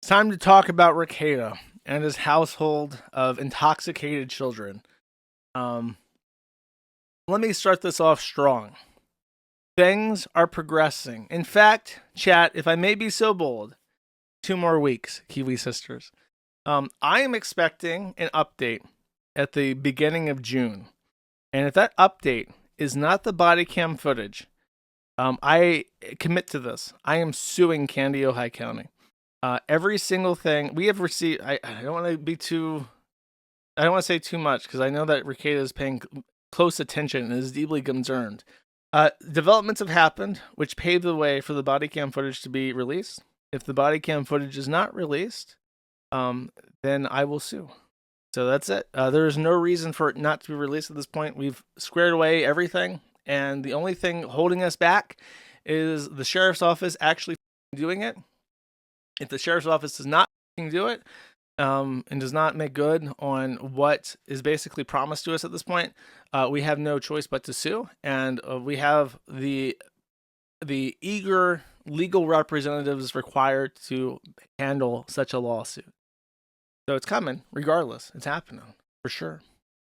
It's time to talk about Rekieta and his household of intoxicated children. Um, Let me start this off strong. Things are progressing. In fact, chat, if I may be so bold, 2 more weeks, Kiwi sisters. I am expecting an update at the beginning of June. And if that update is not the body cam footage, I commit to this. I am suing Candy, Ojai County. Every single thing we have received, I don't want to be too, I don't want to say too much because I know that Rekieta is paying close attention and is deeply concerned. Developments have happened which paved the way for the body cam footage to be released. If the body cam footage is not released, then I will sue. So that's it. There is no reason for it not to be released at this point. We've squared away everything, and the only thing holding us back is the sheriff's office actually doing it. If the sheriff's office does not do it, and does not make good on what is basically promised to us at this point, we have no choice but to sue, and we have the eager legal representatives required to handle such a lawsuit. So it's coming, regardless. It's happening for sure.